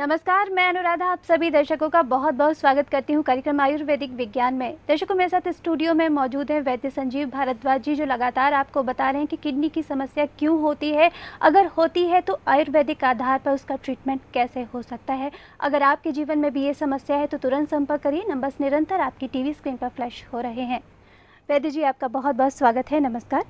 नमस्कार, मैं अनुराधा आप सभी दर्शकों का बहुत बहुत स्वागत करती हूं कार्यक्रम आयुर्वेदिक विज्ञान में। दर्शकों, मेरे साथ स्टूडियो में मौजूद हैं वैद्य संजीव भारद्वाज जी, जो लगातार आपको बता रहे हैं कि किडनी की समस्या क्यों होती है, अगर होती है तो आयुर्वेदिक आधार पर उसका ट्रीटमेंट कैसे हो सकता है। अगर आपके जीवन में भी ये समस्या है तो तुरंत संपर्क करिए, नंबर्स निरंतर आपकी टीवी स्क्रीन पर फ्लैश हो रहे हैं। वैद्य जी, आपका बहुत बहुत स्वागत है। नमस्कार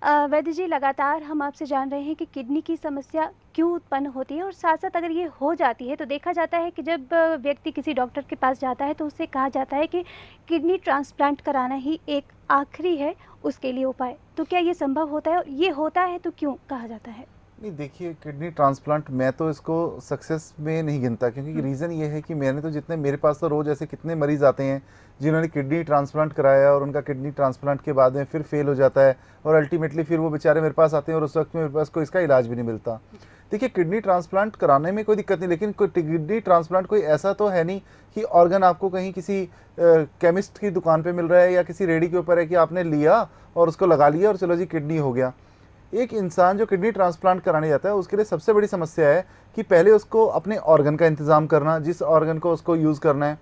वैद्य जी, लगातार हम आपसे जान रहे हैं कि किडनी की समस्या क्यों उत्पन्न होती है और साथ साथ अगर ये हो जाती है तो देखा जाता है कि जब व्यक्ति किसी डॉक्टर के पास जाता है तो उससे कहा जाता है कि किडनी ट्रांसप्लांट कराना ही एक आखिरी है उसके लिए उपाय। तो क्या ये संभव होता है और ये होता है तो क्यों कहा जाता है? नहीं, देखिए, किडनी ट्रांसप्लांट मैं तो इसको सक्सेस में नहीं गिनता, क्योंकि रीज़न ये है कि मैंने तो जितने मेरे पास तो रोज़ ऐसे कितने मरीज़ आते हैं जिन्होंने किडनी ट्रांसप्लांट कराया और उनका किडनी ट्रांसप्लांट के बाद में फिर फेल हो जाता है और अल्टीमेटली फिर वो बेचारे मेरे पास आते हैं और उस वक्त में मेरे पास कोई इसका इलाज भी नहीं मिलता। देखिए, किडनी ट्रांसप्लांट कराने में कोई दिक्कत नहीं, लेकिन कोई किडनी ट्रांसप्लांट कोई ऐसा तो है नहीं कि ऑर्गन आपको कहीं किसी केमिस्ट की दुकान पर मिल रहा है या किसी रेडी के ऊपर है कि आपने लिया और उसको लगा लिया और चलो जी किडनी हो गया। एक इंसान जो किडनी ट्रांसप्लांट कराने जाता है उसके लिए सबसे बड़ी समस्या है कि पहले उसको अपने ऑर्गन का इंतज़ाम करना, जिस ऑर्गन को उसको यूज़ करना है।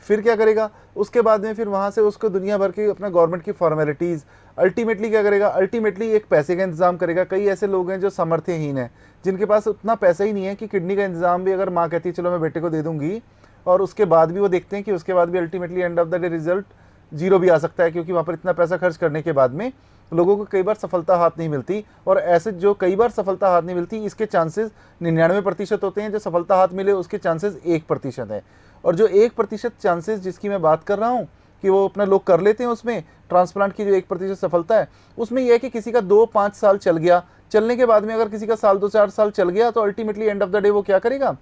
फिर क्या करेगा, उसके बाद में फिर वहाँ से उसको दुनिया भर की अपना गवर्नमेंट की फॉर्मेलिटीज़, अल्टीमेटली क्या करेगा, अल्टीमेटली एक पैसे का इंतज़ाम करेगा। कई ऐसे लोग हैं जो सामर्थ्यहीन हैं, जिनके पास उतना पैसा ही नहीं है कि किडनी का इंतज़ाम भी अगर माँ कहती है चलो मैं बेटे को दे दूँगी, और उसके बाद भी वो देखते हैं कि उसके बाद भी ultimately end of the day result zero भी आ सकता है, क्योंकि वहाँ पर इतना पैसा खर्च करने के बाद में लोगों को कई बार सफलता हाथ नहीं मिलती। और ऐसे जो कई बार सफलता हाथ नहीं मिलती, इसके चांसेस 99% होते हैं, जो सफलता हाथ मिले उसके चांसेस 1% है। और जो 1% चांसेस जिसकी मैं बात कर रहा हूँ कि वो अपना लोग कर लेते हैं, उसमें ट्रांसप्लांट की जो 1% सफलता है, उसमें यह है कि किसी का 2-5 साल चल गया, चलने के बाद में अगर किसी का साल 2-4 साल चल गया तो ultimately end of the day वो क्या करेगा,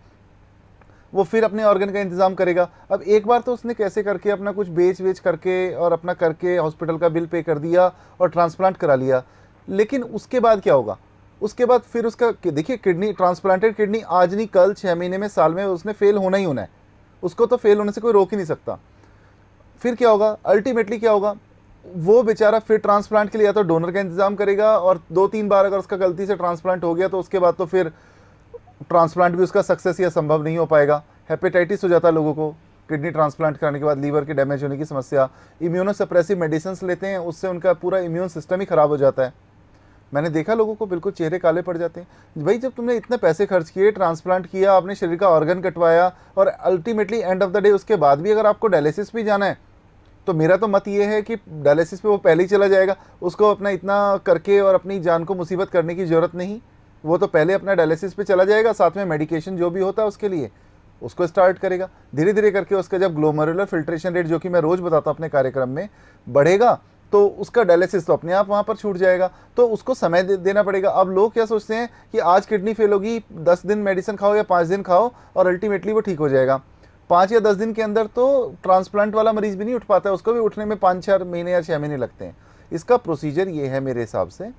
वो फिर अपने ऑर्गन का इंतज़ाम करेगा। अब एक बार तो उसने कैसे करके अपना कुछ बेच करके और अपना करके हॉस्पिटल का बिल पे कर दिया और ट्रांसप्लांट करा लिया, लेकिन उसके बाद क्या होगा, उसके बाद फिर उसका देखिए, किडनी ट्रांसप्लांटेड किडनी आज नहीं कल, 6 महीने में, साल में उसने फेल होना ही होना है। उसको तो फेल होने से कोई रोक ही नहीं सकता। फिर क्या होगा, अल्टीमेटली क्या होगा, वो बेचारा फिर ट्रांसप्लांट के लिए या तो डोनर का इंतज़ाम करेगा, और 2-3 बार अगर उसका गलती से ट्रांसप्लांट हो गया तो उसके बाद तो फिर ट्रांसप्लांट भी उसका सक्सेस या संभव नहीं हो पाएगा। हेपेटाइटिस हो जाता है लोगों को किडनी ट्रांसप्लांट कराने के बाद, लीवर के डैमेज होने की समस्या, इम्यूनोसप्रेसिव मेडिसिन लेते हैं, उससे उनका पूरा इम्यून सिस्टम ही ख़राब हो जाता है। मैंने देखा लोगों को बिल्कुल चेहरे काले पड़ जाते हैं। भाई, जब तुमने इतने पैसे खर्च किए, ट्रांसप्लांट किया, अपने शरीर का ऑर्गन कटवाया, और ultimately end of the day उसके बाद भी अगर आपको डायलिसिस भी जाना है, तो मेरा तो मत ये है कि डायलिसिस पे वो पहले ही चला जाएगा। उसको अपना इतना करके और अपनी जान को मुसीबत करने की ज़रूरत नहीं। वो तो पहले अपना डायलिसिस पे चला जाएगा, साथ में मेडिकेशन जो भी होता है उसके लिए उसको स्टार्ट करेगा। धीरे धीरे करके उसका जब ग्लोमेरुलर फिल्ट्रेशन रेट, जो कि मैं रोज़ बताता हूँ अपने कार्यक्रम में, बढ़ेगा तो उसका डायलिसिस तो अपने आप वहाँ पर छूट जाएगा। तो उसको समय देना पड़ेगा। अब लोग क्या सोचते हैं कि आज किडनी फेल होगी, 10 दिन मेडिसिन खाओ या 5 दिन खाओ और अल्टीमेटली वो ठीक हो जाएगा। 5 या 10 दिन के अंदर तो ट्रांसप्लांट वाला मरीज़ भी नहीं उठ पाता है, उसको भी उठने में 5-4 महीने या 6 महीने लगते हैं। इसका प्रोसीजर ये है मेरे हिसाब से,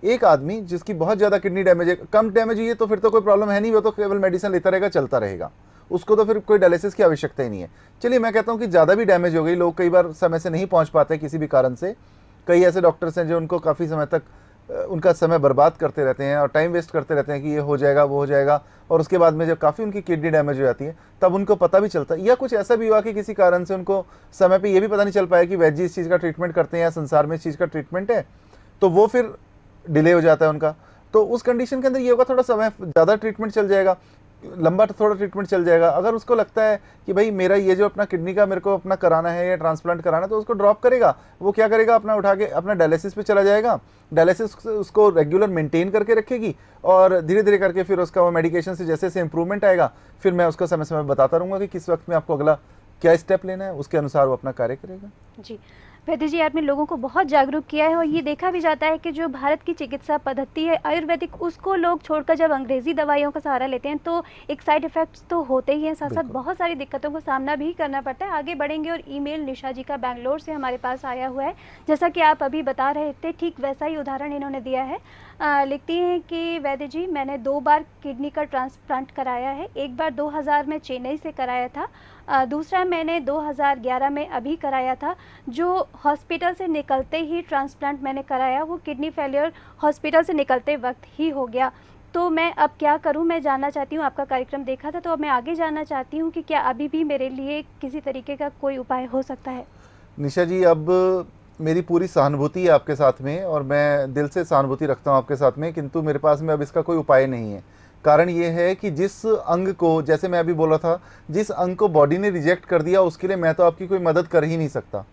एक आदमी जिसकी बहुत ज़्यादा किडनी डैमेज है, कम डैमेज हुई है तो फिर तो कोई प्रॉब्लम है नहीं, वो तो केवल मेडिसिन लेता रहेगा, चलता रहेगा, उसको तो फिर कोई डायलिसिस की आवश्यकता ही नहीं है। चलिए, मैं कहता हूँ कि ज़्यादा भी डैमेज हो गई, लोग कई बार समय से नहीं पहुँच पाते किसी भी कारण से। कई ऐसे डॉक्टर्स हैं जो उनको काफ़ी समय तक उनका समय बर्बाद करते रहते हैं और टाइम वेस्ट करते रहते हैं कि ये हो जाएगा वो हो जाएगा, और उसके बाद में जब काफ़ी उनकी किडनी डैमेज हो जाती है तब उनको पता भी चलता है। या कुछ ऐसा भी हुआ कि किसी कारण से उनको समय पे ये भी पता नहीं चल पाया कि वैद्य इस चीज़ का ट्रीटमेंट करते हैं या संसार में इस चीज़ का ट्रीटमेंट है, तो वो फिर डिले हो जाता है उनका। तो उस कंडीशन के अंदर ये होगा, थोड़ा समय ज़्यादा ट्रीटमेंट चल जाएगा, लंबा थोड़ा ट्रीटमेंट चल जाएगा। अगर उसको लगता है कि भाई मेरा ये जो अपना किडनी का मेरे को अपना कराना है या ट्रांसप्लांट कराना है, तो उसको ड्रॉप करेगा। वो क्या करेगा, अपना उठा के अपना डायलिसिस पे चला जाएगा, डायलिसिस उसको रेगुलर मेंटेन करके रखेगी, और धीरे धीरे करके फिर उसका वो मेडिकेशन से जैसे जैसे इंप्रूवमेंट आएगा, फिर मैं उसको समय समय बताता रहूँगा कि किस वक्त में आपको अगला क्या स्टेप लेना है, उसके अनुसार वो अपना कार्य करेगा। जी, वैद्य जी, आपने लोगों को बहुत जागरूक किया है और ये देखा भी जाता है कि जो भारत की चिकित्सा पद्धति है आयुर्वेदिक, उसको लोग छोड़कर जब अंग्रेज़ी दवाइयों का सहारा लेते हैं तो एक साइड इफ़ेक्ट्स तो होते ही हैं, साथ साथ बहुत सारी दिक्कतों का सामना भी करना पड़ता है। आगे बढ़ेंगे और ईमेल निशा जी का बेंगलोर से हमारे पास आया हुआ है, जैसा कि आप अभी बता रहे थे ठीक वैसा ही उदाहरण इन्होंने दिया है। लिखती हैं कि वैद्य जी, मैंने 2 बार किडनी का ट्रांसप्लांट कराया है। एक बार 2000 में चेन्नई से कराया था, दूसरा मैंने 2011 में अभी कराया था। जो हॉस्पिटल से निकलते ही ट्रांसप्लांट मैंने कराया, वो किडनी फेलियर हॉस्पिटल से निकलते वक्त ही हो गया। तो मैं अब क्या करूं? मैं जानना चाहती हूं, आपका कार्यक्रम देखा था तो अब मैं आगे जानना चाहती हूं कि क्या अभी भी मेरे लिए किसी तरीके का कोई उपाय हो सकता है? निशा जी, अब मेरी पूरी सहानुभूति है आपके साथ में और मैं दिल से सहानुभूति रखता हूँ आपके साथ में, किंतु मेरे पास में अब इसका कोई उपाय नहीं है। कारण ये है कि जिस अंग को, जैसे मैं अभी बोल रहा था, जिस अंग को बॉडी ने रिजेक्ट कर दिया उसके लिए मैं तो आपकी कोई मदद कर ही नहीं सकता।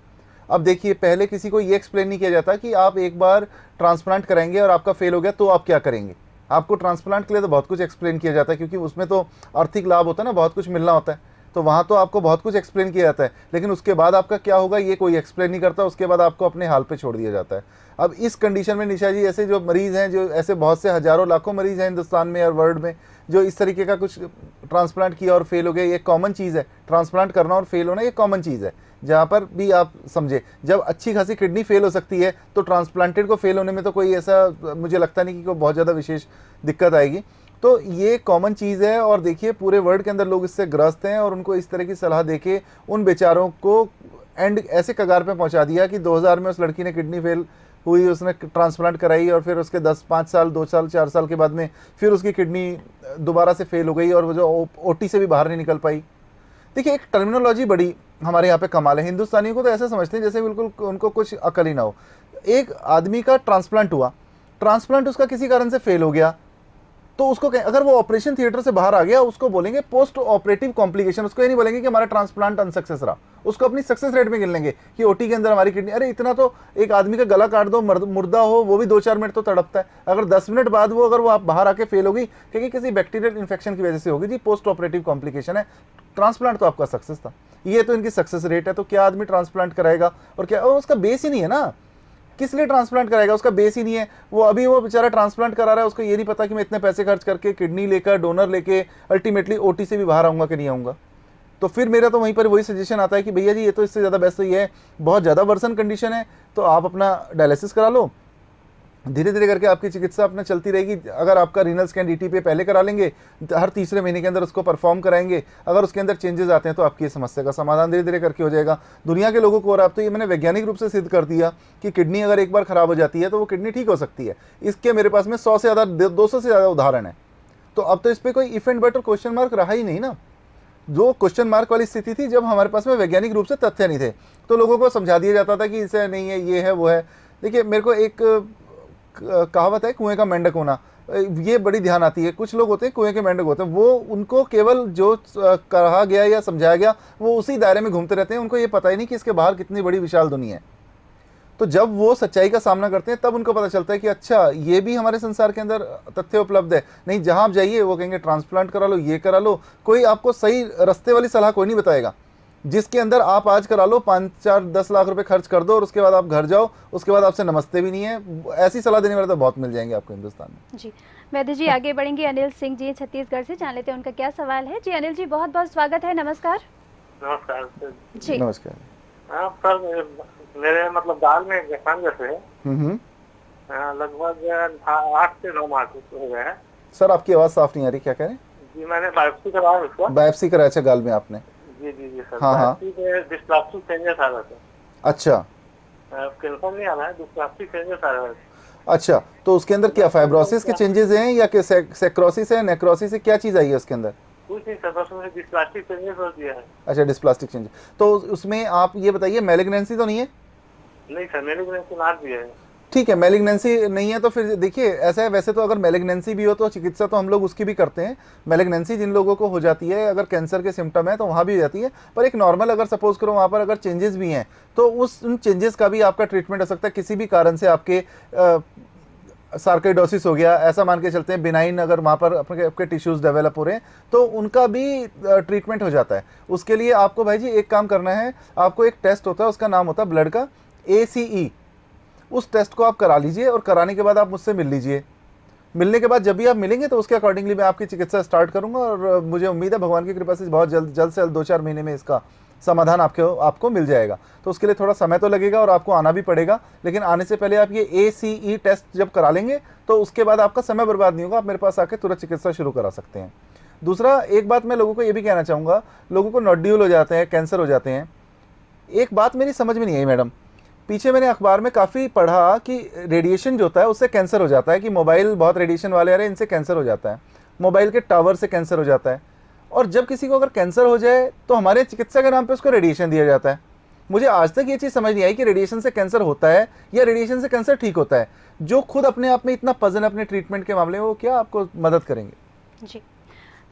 अब देखिए, पहले किसी को ये एक्सप्लेन नहीं किया जाता कि आप एक बार ट्रांसप्लांट कराएंगे और आपका फेल हो गया तो आप क्या करेंगे। आपको ट्रांसप्लांट के लिए तो बहुत कुछ एक्सप्लेन किया जाता है, क्योंकि उसमें तो आर्थिक लाभ होता है ना, बहुत कुछ मिलना होता है, तो वहाँ तो आपको बहुत कुछ एक्सप्लेन किया जाता है, लेकिन उसके बाद आपका क्या होगा ये कोई एक्सप्लेन नहीं करता। उसके बाद आपको अपने हाल पे छोड़ दिया जाता है। अब इस कंडीशन में निशा जी, ऐसे जो मरीज़ हैं, जो ऐसे बहुत से हज़ारों लाखों मरीज़ हैं हिंदुस्तान में और वर्ल्ड में, जो इस तरीके का कुछ ट्रांसप्लांट किया और फेल हो गया, ये कॉमन चीज़ है। ट्रांसप्लांट करना और फेल होना ये कॉमन चीज़ है। जहाँ पर भी आप समझे, जब अच्छी खासी किडनी फेल हो सकती है तो ट्रांसप्लांटेड को फेल होने में तो कोई ऐसा मुझे लगता नहीं कि कोई बहुत ज़्यादा विशेष दिक्कत आएगी। तो ये कॉमन चीज़ है और देखिए पूरे वर्ल्ड के अंदर लोग इससे ग्रस्त हैं और उनको इस तरह की सलाह देके उन बेचारों को एंड ऐसे कगार पे पहुंचा दिया कि 2000 में उस लड़की ने किडनी फेल हुई, उसने ट्रांसप्लांट कराई और फिर उसके 10-5 साल 2 साल 4 साल के बाद में फिर उसकी किडनी दोबारा से फेल हो गई और वो जो ओटी से भी बाहर नहीं निकल पाई। देखिए, एक टर्मिनोलॉजी बड़ी हमारे यहाँ पे कमाल है। हिंदुस्तानियों को तो ऐसे समझते हैं जैसे बिल्कुल उनको कुछ अकल ही ना हो। एक आदमी का ट्रांसप्लांट हुआ, ट्रांसप्लांट उसका किसी कारण से फेल हो गया, तो उसको अगर वो ऑपरेशन थिएटर से बाहर आ गया, उसको बोलेंगे पोस्ट ऑपरेटिव कॉम्प्लिकेशन। उसको ये नहीं बोलेंगे कि हमारा ट्रांसप्लांट अनसक्सेस रहा, उसको अपनी सक्सेस रेट में गिन लेंगे कि ओटी के अंदर हमारी किडनी, अरे इतना तो एक आदमी का गला काट दो, मुर्दा हो, वो भी 2-4 मिनट तो तड़पता है। अगर 10 मिनट बाद वो अगर वो आप बाहर आके फेल हो गई क्योंकि किसी बैक्टीरियल इन्फेक्शन की वजह से होगी, जी पोस्ट ऑपरेटिव कॉम्प्लिकेशन है, ट्रांसप्लांट तो आपका सक्सेस था। ये तो इनकी सक्सेस रेट है। तो क्या आदमी ट्रांसप्लांट कराएगा? और क्या उसका बेस ही नहीं है ना, किस लिए ट्रांसप्लांट कराएगा? उसका बेस ही नहीं है। वो बेचारा ट्रांसप्लांट करा रहा है, उसको ये नहीं पता कि मैं इतने पैसे खर्च करके किडनी लेकर, डोनर लेके अल्टीमेटली ओटी से भी बाहर आऊँगा कि नहीं आऊँगा। तो फिर मेरा तो वहीं पर वही सजेशन आता है कि भैया जी, ये तो इससे ज़्यादा बेस्ट तो ये है, बहुत ज़्यादा वर्सन कंडीशन है तो आप अपना डायलिसिस करा लो, धीरे धीरे करके आपकी चिकित्सा अपना चलती रहेगी। अगर आपका रीनल स्कैन डीटीपी पहले करा लेंगे, हर तीसरे महीने के अंदर उसको परफॉर्म कराएंगे, अगर उसके अंदर चेंजेस आते हैं तो आपकी समस्या का समाधान धीरे धीरे करके हो जाएगा। दुनिया के लोगों को, और अब तो ये मैंने वैज्ञानिक रूप से सिद्ध कर दिया कि किडनी अगर एक बार खराब हो जाती है तो वो किडनी ठीक हो सकती है। इसके मेरे पास में 100 से ज़्यादा 200 से ज़्यादा उदाहरण है। तो अब तो इस पर कोई इफ एंड बट और क्वेश्चन मार्क रहा ही नहीं ना। जो क्वेश्चन मार्क वाली स्थिति थी जब हमारे पास में वैज्ञानिक रूप से तथ्य नहीं थे, तो लोगों को समझा दिया जाता था कि इसे नहीं है, ये है, वो है। देखिए, मेरे को एक कहावत है, कुएं का मेंढक होना, ये बड़ी ध्यान आती है। कुछ लोग होते हैं कुएं के मेंढक होते हैं, वो उनको केवल जो कहा गया या समझाया गया वो उसी दायरे में घूमते रहते हैं। उनको ये पता ही नहीं कि इसके बाहर कितनी बड़ी विशाल दुनिया है। तो जब वो सच्चाई का सामना करते हैं तब उनको पता चलता है कि अच्छा, ये भी हमारे संसार के अंदर तथ्य उपलब्ध है। नहीं, जहां आप जाइए वो कहेंगे ट्रांसप्लांट करा लो, ये करा लो, कोई आपको सही रास्ते वाली सलाह कोई नहीं बताएगा। जिसके अंदर आप आज करा लो, 5-4-10 लाख रुपए खर्च कर दो और उसके बाद आप घर जाओ, उसके बाद आपसे नमस्ते भी नहीं है। ऐसी सलाह देने वाले तो बहुत मिल जाएंगे आपको हिंदुस्तान में। जी वैद्य जी, आगे बढ़ेंगे। अनिल सिंह जी छत्तीसगढ़ से, जान लेते हैं उनका क्या सवाल है। जी अनिल जी, बहुत बहुत स्वागत है। नमस्कार। नमस्कार जी नमस्कार। हाँ सर, मेरे मतलब दाल में गठन जैसे लगभग 8 से 9 माह हो गए हैं। सर, आपकी आवाज़ साफ नहीं आ रही, क्या कह रहे हैं? जी, मैंने बायोप्सी करवाया उसको। बायोप्सी कराया? अच्छा, गाल में आपने? जी जी जी सर। हाँ, हाँ। बायोप्सी में डिस्प्लास्टिक चेंजेस आ रहे थे। अच्छा कैंसर नहीं आ रहा है, डिस्प्लास्टिक चेंजेस आ रहे हैं। अच्छा, तो उसके अंदर क्या फाइब्रोसिस के चेंजेस हैं या सेक्रोसिस है, नेक्रोसिस है, क्या चीज़ आई है उसके अंदर? कुछ नहीं सर, बस उसमें डिस्प्लास्टिक चेंजेस हो दिया है। अच्छा, डिस्प्लास्टिक चेंज। तो उसमें आप ये बताइए, मैलिग्नेंसी तो नहीं है? नहीं सर, मेरे को नाट भी है। ठीक है, मैलिग्नेंसी नहीं है तो फिर देखिए ऐसा है, वैसे तो अगर मैलिग्नेंसी भी हो तो चिकित्सा तो हम लोग उसकी भी करते हैं। मैलिग्नेंसी जिन लोगों को हो जाती है, अगर कैंसर के सिम्टम है तो वहाँ भी हो जाती है, पर एक नॉर्मल अगर सपोज करो वहाँ पर अगर चेंजेस भी हैं तो उन चेंजेस का भी आपका ट्रीटमेंट हो सकता है। किसी भी कारण से आपके सार्कोइडोसिस हो गया, ऐसा मान के चलते हैं, बिनाइन अगर वहाँ पर आपके टिश्यूज़ डेवलप हो रहे हैं तो उनका भी ट्रीटमेंट हो जाता है। उसके लिए आपको भाई जी एक काम करना है, आपको एक टेस्ट होता है, उसका नाम होता है ब्लड का ACE। उस टेस्ट को आप करा लीजिए और कराने के बाद आप मुझसे मिल लीजिए। मिलने के बाद जब भी आप मिलेंगे तो उसके अकॉर्डिंगली मैं आपकी चिकित्सा स्टार्ट करूंगा और मुझे उम्मीद है भगवान की कृपा से बहुत जल्द से जल्द 2-4 महीने में इसका समाधान आपको मिल जाएगा। तो उसके लिए थोड़ा समय तो लगेगा और आपको आना भी पड़ेगा, लेकिन आने से पहले आप ये ACE टेस्ट जब करा लेंगे तो उसके बाद आपका समय बर्बाद नहीं होगा, आप मेरे पास आके तुरंत चिकित्सा शुरू करा सकते हैं। दूसरा, एक बात मैं लोगों को ये भी कहना चाहूँगा, लोगों को नोड्यूल हो जाते हैं, कैंसर हो जाते हैं। एक बात मेरी समझ में नहीं आई मैडम, पीछे मैंने अखबार में काफ़ी पढ़ा कि रेडिएशन जो होता है उससे कैंसर हो जाता है, कि मोबाइल बहुत रेडिएशन वाले आ रहे हैं, इनसे कैंसर हो जाता है, मोबाइल के टावर से कैंसर हो जाता है। और जब किसी को अगर कैंसर हो जाए तो हमारे चिकित्सा के नाम पे उसको रेडिएशन दिया जाता है। मुझे आज तक ये चीज़ समझ नहीं आई कि रेडिएशन से कैंसर होता है या रेडिएशन से कैंसर ठीक होता है। जो खुद अपने आप में इतना पजल है अपने ट्रीटमेंट के मामले में, वो क्या आपको मदद करेंगे? जी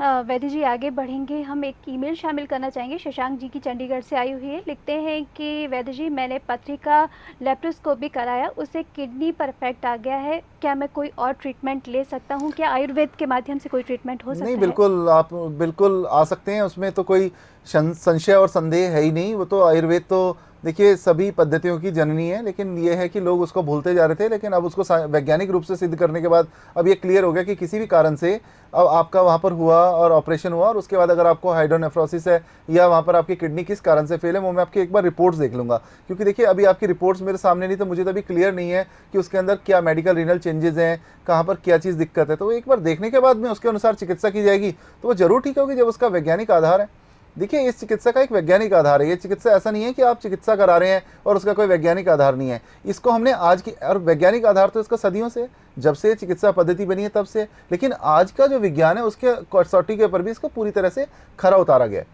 वैद्य जी, आगे बढ़ेंगे। हम एक ईमेल शामिल करना चाहेंगे। शशांक जी की चंडीगढ़ से आई हुई है। लिखते हैं कि वैद्य जी, मैंने पथरी का लेप्रोस्कोपी कराया, उससे किडनी परफेक्ट आ गया है, क्या मैं कोई और ट्रीटमेंट ले सकता हूँ? क्या आयुर्वेद के माध्यम से कोई ट्रीटमेंट हो सकता है? नहीं, बिल्कुल, आप बिल्कुल आ सकते हैं, उसमें तो कोई संशय और संदेह है ही नहीं। वो तो आयुर्वेद तो देखिए सभी पद्धतियों की जननी है, लेकिन ये है कि लोग उसको भूलते जा रहे थे, लेकिन अब उसको वैज्ञानिक रूप से सिद्ध करने के बाद अब ये क्लियर हो गया कि किसी भी कारण से अब आपका वहाँ पर हुआ और ऑपरेशन हुआ और उसके बाद अगर आपको हाइड्रोनेफ्रोसिस है या वहाँ पर आपकी किडनी किस कारण से फेल है, वो मैं आपकी एक बार रिपोर्ट्स देख लूँगा। क्योंकि देखिए अभी आपकी रिपोर्ट्स मेरे सामने नहीं, तो मुझे तो अभी क्लियर नहीं है कि उसके अंदर क्या मेडिकल रीनल चेंजेस हैं, कहाँ पर क्या चीज़ दिक्कत है। तो एक बार देखने के बाद में उसके अनुसार चिकित्सा की जाएगी, तो वो जरूर ठीक होगी जब उसका वैज्ञानिक आधार है। देखिए, इस चिकित्सा का एक वैज्ञानिक आधार है। ये चिकित्सा ऐसा नहीं है कि आप चिकित्सा करा रहे हैं और उसका कोई वैज्ञानिक आधार नहीं है। इसको हमने आज की, और वैज्ञानिक आधार तो इसका सदियों से, जब से चिकित्सा पद्धति बनी है तब से, लेकिन आज का जो विज्ञान है उसके कसौटी के ऊपर भी इसको पूरी तरह से खरा उतारा गया है।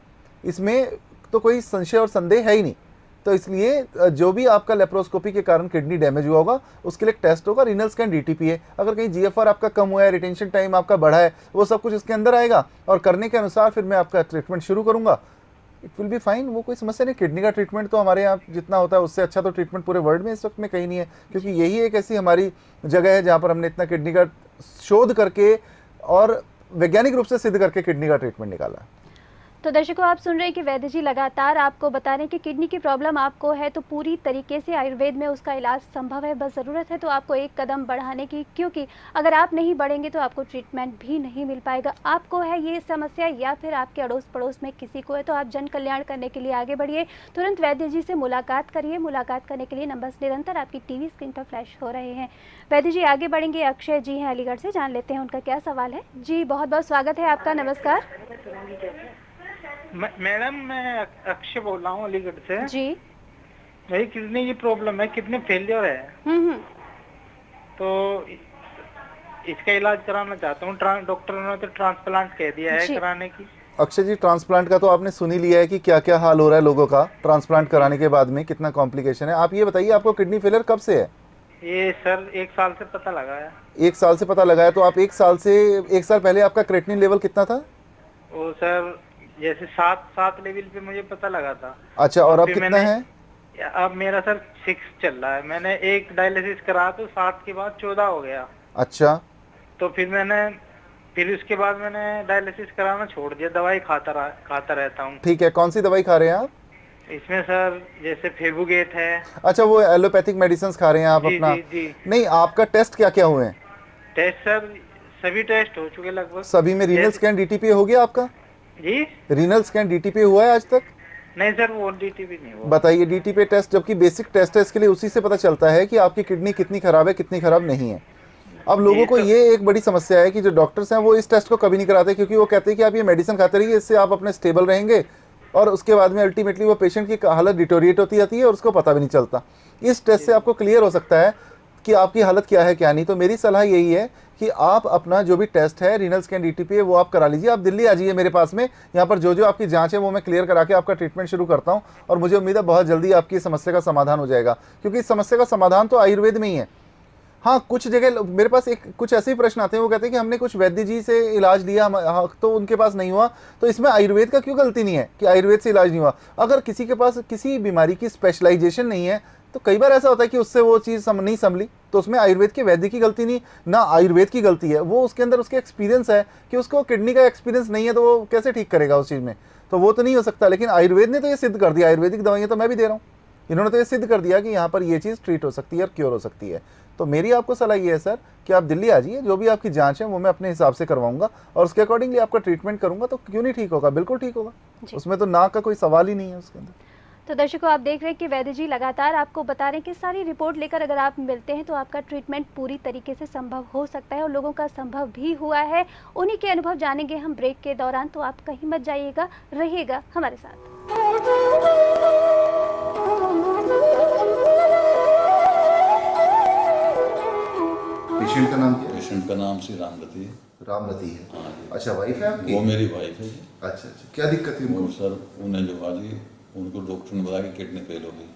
इसमें तो कोई संशय और संदेह है ही नहीं। तो इसलिए जो भी आपका लेप्रोस्कोपी के कारण किडनी डैमेज हुआ होगा, उसके लिए एक टेस्ट होगा, रीनल स्कैन DTPA। अगर कहीं GFR आपका कम हुआ है, रिटेंशन टाइम आपका बढ़ा है, वो सब कुछ इसके अंदर आएगा और करने के अनुसार फिर मैं आपका ट्रीटमेंट शुरू करूंगा। इट विल बी फाइन, वो कोई समस्या नहीं। किडनी का ट्रीटमेंट तो हमारे यहाँ जितना होता है उससे अच्छा तो ट्रीटमेंट पूरे वर्ल्ड में इस वक्त में कहीं नहीं है, क्योंकि यही एक ऐसी हमारी जगह है जहाँ पर हमने इतना किडनी का शोध करके और वैज्ञानिक रूप से सिद्ध करके किडनी का ट्रीटमेंट निकाला। तो दर्शकों, आप सुन रहे हैं कि वैद्य जी लगातार आपको बता रहे हैं कि किडनी की प्रॉब्लम आपको है तो पूरी तरीके से आयुर्वेद में उसका इलाज संभव है। बस ज़रूरत है तो आपको एक कदम बढ़ाने की, क्योंकि अगर आप नहीं बढ़ेंगे तो आपको ट्रीटमेंट भी नहीं मिल पाएगा। आपको है ये समस्या या फिर आपके अड़ोस पड़ोस में किसी को है, तो आप जन कल्याण करने के लिए आगे बढ़िए, तुरंत वैद्य जी से मुलाकात करिए। मुलाकात करने के लिए नंबर्स निरंतर आपकी TV स्क्रीन पर फ्लैश हो रहे हैं। वैद्य जी, आगे बढ़ेंगे। अक्षय जी हैं अलीगढ़ से, जान लेते हैं उनका क्या सवाल है। जी, बहुत बहुत स्वागत है आपका। नमस्कार मैडम, मैं अक्षय बोल रहा हूँ अलीगढ़ से जी। मेरी किडनी की प्रॉब्लम है, किडनी फेलियर है। तो इसका इलाज कराना चाहता हूँ। डॉक्टर ने तो ट्रांसप्लांट कह दिया है कराने की। अक्षय जी, ट्रांसप्लांट का तो आपने सुन ही लिया है कि क्या क्या हाल हो रहा है लोगों का ट्रांसप्लांट कराने के बाद में, कितना कॉम्प्लिकेशन है। आप ये बताइए, आपको किडनी फेलियर कब से है? ये सर 1 साल से पता लगा है। 1 साल से पता लगा है, तो आप 1 साल पहले आपका क्रेटिनिन लेवल कितना था? वो सर जैसे 7 लेवल पे मुझे पता लगा था। अच्छा, और अब कितना है? अब मेरा सर 6 चल रहा है। मैंने एक डायलिसिस करा तो 7 के बाद 14 हो गया। अच्छा, तो फिर उसके बाद मैंने डायलिसिस कराना छोड़ दिया, दवाई खाता रहता हूँ। ठीक है, कौन सी दवाई खा रहे हैं आप? इसमें सर जैसे फेबुगेट है। अच्छा, वो एलोपैथिक मेडिसिन खा रहे हैं आप? जी, अपना जी। नहीं, आपका टेस्ट क्या क्या हुए हैं? टेस्ट सर सभी टेस्ट हो चुके लगभग। सभी में रीनल स्कैन DTPA हो गया आपका? जी, रीनल स्कैन DTPA हुआ है आज तक? नहीं सर, वो DTPA नहीं हुआ। बताइए, DTPA टेस्ट जबकि बेसिक टेस्ट है, इसके लिए उसी से पता चलता है कि आपकी किडनी कितनी खराब है, कितनी खराब नहीं है। अब लोगों को ये एक बड़ी समस्या है कि जो डॉक्टर्स हैं वो इस टेस्ट को कभी नहीं कराते, क्योंकि वो कहते हैं कि आप ये मेडिसिन खाते रहिए, इससे आप अपने स्टेबल रहेंगे, और उसके बाद में अल्टीमेटली वो पेशेंट की हालत डिटोरिएट होती जाती है और उसको पता भी नहीं चलता। इस टेस्ट से आपको क्लियर हो सकता है कि आपकी हालत क्या है क्या नहीं। तो मेरी सलाह यही है कि आप अपना जो भी टेस्ट है, रीनल स्कैन DTPA, वो आप करा लीजिए। आप दिल्ली आ जाइए मेरे पास में, यहाँ पर जो आपकी जांच है वो मैं क्लियर करा के आपका ट्रीटमेंट शुरू करता हूँ, और मुझे उम्मीद है बहुत जल्दी आपकी इस समस्या का समाधान हो जाएगा, क्योंकि इस समस्या का समाधान तो आयुर्वेद में ही है। हाँ, कुछ जगह मेरे पास कुछ ऐसे ही प्रश्न आते हैं, वो कहते हैं कि हमने कुछ वैद्य जी से इलाज लिया, तो उनके पास नहीं हुआ, तो इसमें आयुर्वेद का क्यों गलती नहीं है कि आयुर्वेद से इलाज नहीं हुआ? अगर किसी के पास किसी बीमारी की स्पेशलाइजेशन नहीं है, तो कई बार ऐसा होता है कि उससे वो चीज़ नहीं संभली, तो उसमें आयुर्वेद के वैद्य की गलती नहीं, ना आयुर्वेद की गलती है। वो उसके अंदर उसके एक्सपीरियंस है कि उसको किडनी का एक्सपीरियंस नहीं है, तो वो कैसे ठीक करेगा उस चीज़ में? तो वो तो नहीं हो सकता। लेकिन आयुर्वेद ने तो ये सिद्ध कर दिया, आयुर्वेदिक दवाइयाँ तो मैं भी दे रहा हूँ, इन्होंने तो ये सिद्ध कर दिया कि यहाँ पर ये चीज़ ट्रीट हो सकती है और क्योर हो सकती है। तो मेरी आपको सलाह ये है सर कि आप दिल्ली आ जाइए, जो भी आपकी जांच है वो मैं अपने हिसाब से करवाऊंगा और उसके अकॉर्डिंगली आपका ट्रीटमेंट करूंगा, तो क्यों नहीं ठीक होगा, बिल्कुल ठीक होगा, उसमें तो ना का कोई सवाल ही नहीं है उसके अंदर। तो दर्शकों, आप देख रहे हैं कि वैद्य जी लगातार आपको बता रहे हैं कि सारी रिपोर्ट लेकर अगर आप मिलते हैं तो आपका ट्रीटमेंट पूरी तरीके से संभव हो सकता है और लोगों का संभव भी हुआ है। उन्हीं के अनुभव जानेंगे हम ब्रेक के दौरान, तो आप कहीं मत जाइएगा, रहिएगा हमारे साथ। पेशेंट का नाम क्या है? पेशेंट का नाम श्री रामरती है। रामरती है। हाँ जी। अच्छा, वाइफ है आपकी? वो मेरी वाइफ है जी। अच्छा अच्छा, क्या दिक्कत थी और उनको? सर उन्हें जो है जी, उनको डॉक्टर ने बताया कि किडनी फेल हो गई।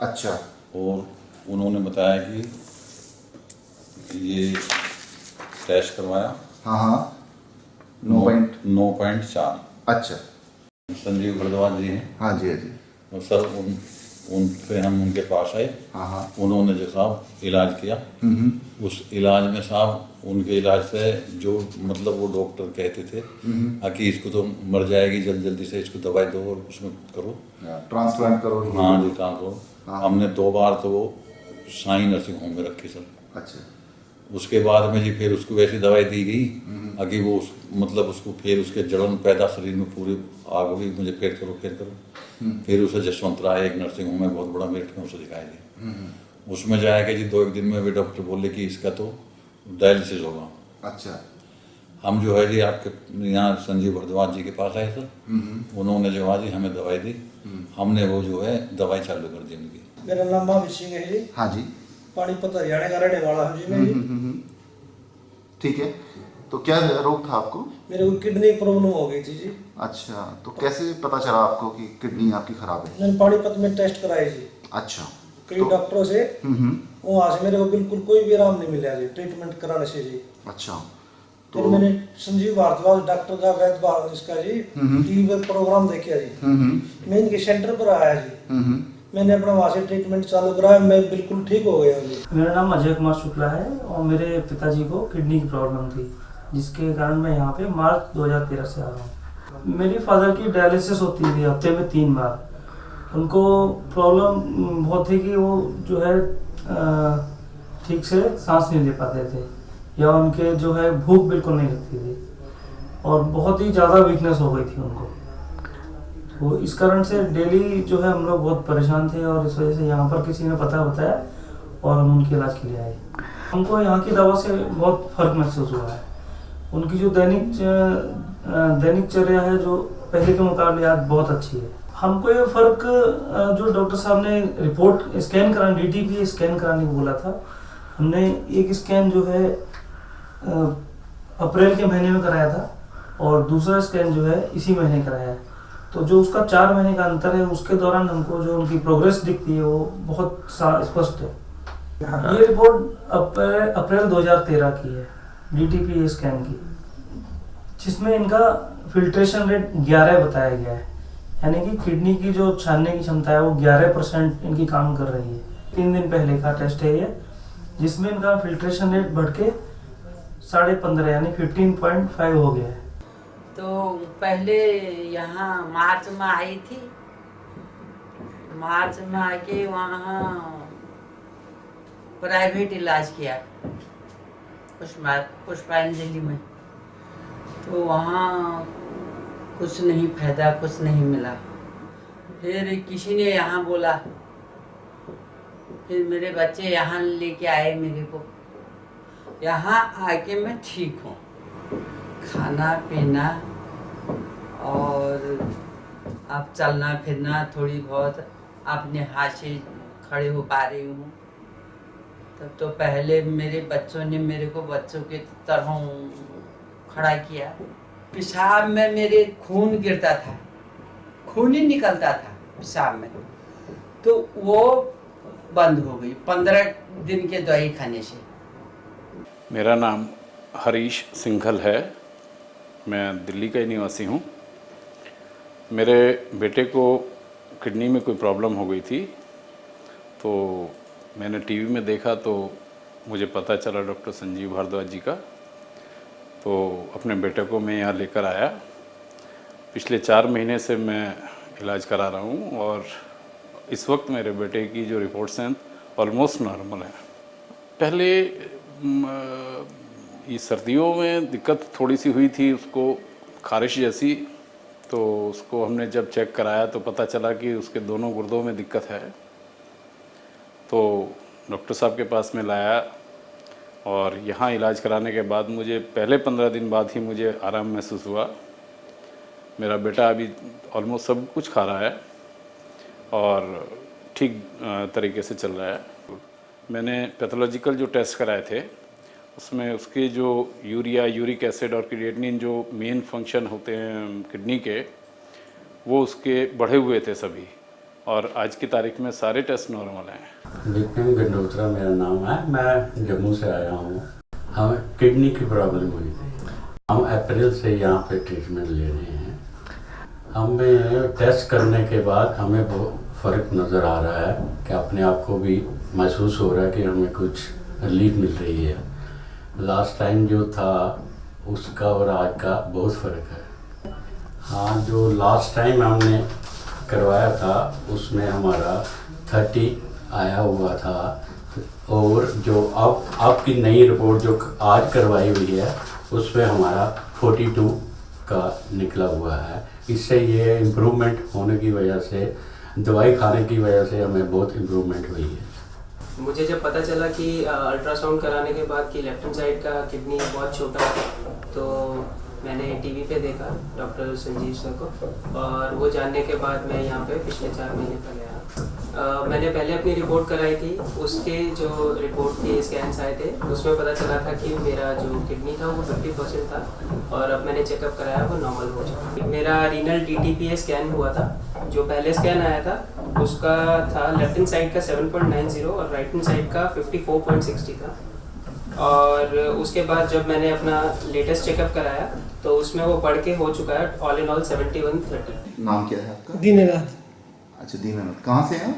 अच्छा। और उन्होंने बताया कि ये टेस्ट करवाया। हाँ हाँ, 9.4। अच्छा। संजीव भारद्वाज जी हैं। हाँ जी हाँ जी। और सर उन पे हम उनके पास आए। हाँ हाँ। उन्होंने जो साहब इलाज किया। उस इलाज में साहब उनके इलाज से जो मतलब वो डॉक्टर कहते थे कि इसको तो मर जाएगी जल्दी से, इसको दवाई दो और उसमें करो, ट्रांसप्लांट करो। हाँ जी, ट्रांसप्लांट। हमने 2 बार तो वो साई नर्सिंग होम में रखी सर। अच्छा। उसके बाद में जी फिर उसको वैसी दवाई दी गई कि वो मतलब उसको फिर उसके जलन पैदा शरीर में पूरी आग हो गई, मुझे फिर करो। फिर उसे जसवंत राय एक नर्सिंग होम है बहुत बड़ा मेरठ में, उसे दिखाया गया। उसमें जाएगा जी 2-1 दिन में भी डॉक्टर बोले कि इसका तो डायलिसिस होगा। अच्छा। हम जो है जी आपके यहाँ संजीव भारद्वाज जी के पास आए सर। उन्होंने जो है जी हमें दवाई दी, हमने वो जो है दवाई चालू कर दी उनकी। मेरा नाम महावीर सिंह है जी। हाँ जी। पानीपत हरियाणा का रहने वाला हूँ जी मैं जी। ठीक है, तो क्या रोग था आपको? मेरे को किडनी प्रॉब्लम हो गई थी जी। अच्छा, तो कैसे पता चला आपको कि किडनी आपकी खराब है? मैंने पानीपत में टेस्ट कराए जी अच्छा। कई डॉक्टरों से। वहाँ से मेरे को बिल्कुल कोई भी आराम नहीं मिला जी ट्रीटमेंट कराने से जी। अच्छा। फिर मैंने संजीव भारद्वाज डॉक्टर का वैद्य भारद्वाज इसका जी टीवी पर प्रोग्राम देखा जी। मैं इनके सेंटर पर आया जी। मैंने अपना वहाँ से ट्रीटमेंट चालू कराया, मैं बिल्कुल ठीक हो गया जी। मेरा नाम अजय कुमार शुक्ला है और मेरे पिताजी को किडनी की प्रॉब्लम थी, जिसके कारण मैं यहाँ पे मार्च 2013 से आ रहा हूँ। मेरी फादर की डायलिसिस होती थी हफ्ते में 3 बार। उनको प्रॉब्लम बहुत थी कि वो जो है ठीक से सांस नहीं ले पाते थे या उनके जो है भूख बिल्कुल नहीं लगती थी और बहुत ही ज़्यादा वीकनेस हो गई थी उनको। तो इस कारण से डेली जो है हम लोग बहुत परेशान थे और इस वजह से यहाँ पर किसी ने पता बताया और हम उनके इलाज के लिए आए। हमको यहाँ की दवा से बहुत फर्क महसूस हुआ है। उनकी जो दैनिकचर्या है जो पहले के मुकाबले आज बहुत अच्छी है। हमको ये फर्क जो डॉक्टर साहब ने रिपोर्ट स्कैन कराने DTP स्कैन कराने को बोला था, हमने एक स्कैन जो है अप्रैल के महीने में कराया था और दूसरा स्कैन जो है इसी महीने कराया है। तो जो उसका 4 महीने का अंतर है उसके दौरान हमको जो उनकी प्रोग्रेस दिखती है वो बहुत स्पष्ट है। ये रिपोर्ट अप्रैल 2013 की है DTP स्कैन की, जिसमें इनका फिल्ट्रेशन रेट 11 बताया गया है, यानी कि किडनी की जो छानने की क्षमता है वो 11% इनकी काम कर रही है। 3 दिन पहले का टेस्ट है ये, जिसमें इनका फिल्ट्रेशन रेट बढ़ के 15.5 यानी 15.5 हो गया है। तो पहले यहाँ मार्च में आई थी। मार्च में आके वहाँ प्राइवेट इलाज किया पुष्पांजलि में, तो वहाँ कुछ नहीं फायदा, कुछ नहीं मिला। फिर किसी ने यहाँ बोला, फिर मेरे बच्चे यहाँ लेके आए मेरे को। यहाँ आके मैं ठीक हूँ, खाना पीना और अब चलना फिरना थोड़ी बहुत अपने हाथ से खड़े हो पा रही हूँ। तब तो पहले मेरे बच्चों ने मेरे को बच्चों के तरह खड़ा किया। पेशाब में मेरे खून गिरता था, खून ही निकलता था पेशाब में, तो वो बंद हो गई 15 दिन के दवाई खाने से। मेरा नाम हरीश सिंघल है, मैं दिल्ली का ही निवासी हूँ। मेरे बेटे को किडनी में कोई प्रॉब्लम हो गई थी, तो मैंने टीवी में देखा तो मुझे पता चला डॉक्टर संजीव भारद्वाज जी का, तो अपने बेटे को मैं यहाँ लेकर आया। पिछले 4 महीने से मैं इलाज करा रहा हूँ और इस वक्त मेरे बेटे की जो रिपोर्ट्स हैं ऑलमोस्ट नॉर्मल है। पहले ये सर्दियों में दिक्कत थोड़ी सी हुई थी, उसको खारिश जैसी। तो उसको हमने जब चेक कराया तो पता चला कि उसके दोनों गुर्दों में दिक्कत है। तो डॉक्टर साहब के पास में लाया और यहाँ इलाज कराने के बाद मुझे पहले 15 दिन बाद ही मुझे आराम महसूस हुआ। मेरा बेटा अभी ऑलमोस्ट सब कुछ खा रहा है और ठीक तरीके से चल रहा है। मैंने पैथोलॉजिकल जो टेस्ट कराए थे उसमें उसके जो यूरिया, यूरिक एसिड और क्रिएटिनिन जो मेन फंक्शन होते हैं किडनी के, वो उसके बढ़े हुए थे सभी, और आज की तारीख में सारे टेस्ट नॉर्मल हैं। विपिन गंडोत्रा मेरा नाम है, मैं जम्मू से आया हूँ। हमें किडनी की प्रॉब्लम हुई थी, हम अप्रैल से यहाँ पे ट्रीटमेंट ले रहे हैं। हमें टेस्ट करने के बाद हमें बहुत फ़र्क नज़र आ रहा है कि अपने आप को भी महसूस हो रहा है कि हमें कुछ रिलीफ मिल रही है। लास्ट टाइम जो था उसका और आज का बहुत फ़र्क है। हाँ, जो लास्ट टाइम हमने करवाया था उसमें हमारा 30 आया हुआ था, और जो अब आपकी नई रिपोर्ट जो आज करवाई हुई है उसमें हमारा 42 का निकला हुआ है। इससे ये इम्प्रूवमेंट होने की वजह से, दवाई खाने की वजह से हमें बहुत इम्प्रूवमेंट हुई है। मुझे जब पता चला कि अल्ट्रासाउंड कराने के बाद कि लेफ्ट हैंड साइड का किडनी बहुत छोटा है, तो मैंने टीवी पे देखा डॉक्टर संजीव सर को, और वो जानने के बाद मैं यहाँ पे पिछले 4 महीने पहले आया। मैंने पहले अपनी रिपोर्ट कराई थी, उसके जो रिपोर्ट के स्कैन्स आए थे उसमें पता चला था कि मेरा जो किडनी था वो 50% था, और अब मैंने चेकअप कराया वो नॉर्मल हो चुका। मेरा रीनल DTPA स्कैन हुआ था, जो पहले स्कैन आया था उसका था लेफ्ट हैंड साइड का 7.90 और राइट हैंड साइड का 54.60 था। और उसके बाद जब मैंने अपना लेटेस्ट चेकअप कराया तो उसमें वो बढ़ के हो चुका है ऑल इन ऑल 7130। नाम क्या है आपका? दीननाथ। अच्छा, दीननाथ। कहाँ से हैं?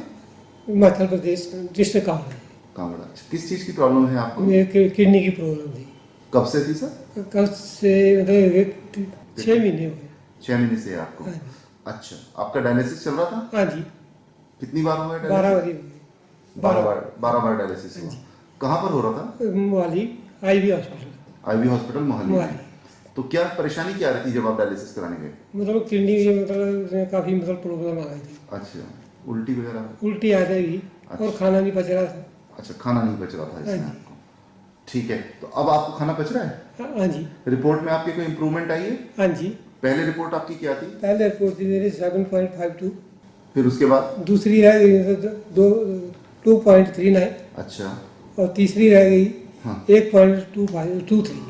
हिमाचल प्रदेश, डिस्ट्रिक्ट कांगड़ा। कांगड़ा। अच्छा, किस चीज़ की प्रॉब्लम है आपको? मेरे किडनी की प्रॉब्लम थी। कब से थी सर? कब से? मतलब 6 महीने हुए। 6 महीने से है आपको? अच्छा, आपका डायलिसिस चल रहा था? हाँ जी। कितनी बार हुआ है? 12 बार। 12 बार डायलिसिस हुआ। कहाँ पर हो रहा था? Mohali IV hospital. IV hospital Mohali. तो क्या परेशानी क्या आ रही थी जब आप डायलिसिस कराने गए? मतलब किडनी की मतलब काफ़ी मतलब प्रॉब्लम आ गई थी। अच्छा, उल्टी वगैरह? उल्टी आ जाएगी। अच्छा। और खाना नहीं पच रहा था। अच्छा, खाना नहीं पच रहा था इसमें आपको। ठीक है, तो अब आपको खाना पच रहा है? हाँ जी। रिपोर्ट में आपके कोई इम्प्रूवमेंट आई है? हाँ जी। पहले रिपोर्ट आपकी क्या थी? पहले रिपोर्ट थी मेरी 7.52। फिर उसके बाद? दूसरी रह गई 2.39। अच्छा। और तीसरी रह गई 1.23।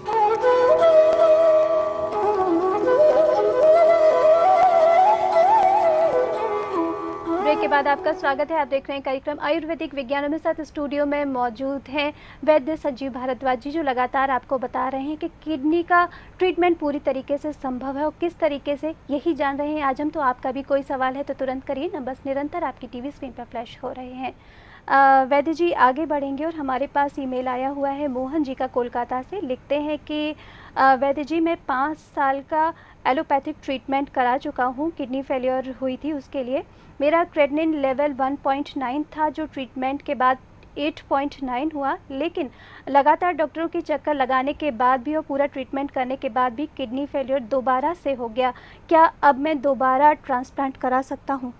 ब्रेक के बाद आपका स्वागत है। आप देख रहे हैं कार्यक्रम आयुर्वेदिक विज्ञान। में साथ स्टूडियो में मौजूद हैं वैद्य संजीव भारद्वाज जी, जो लगातार आपको बता रहे हैं कि किडनी का ट्रीटमेंट पूरी तरीके से संभव है और किस तरीके से, यही जान रहे हैं आज हम। तो आपका भी कोई सवाल है तो तुरंत करिए, नंबर्स निरंतर आपकी टीवी स्क्रीन पर फ्लैश हो रहे हैं। वैद्य जी आगे बढ़ेंगे और हमारे पास ईमेल आया हुआ है मोहन जी का कोलकाता से। लिखते हैं कि वैद्य जी, मैं 5 साल का एलोपैथिक ट्रीटमेंट करा चुका हूँ। किडनी फेलियर हुई थी, उसके लिए मेरा क्रेडनिन लेवल 1.9 था, जो ट्रीटमेंट के बाद 8.9 हुआ। लेकिन लगातार डॉक्टरों की चक्कर लगाने के बाद भी और पूरा ट्रीटमेंट करने के बाद भी किडनी फेलियर दोबारा से हो गया। क्या अब मैं दोबारा ट्रांसप्लांट करा सकता हूँ?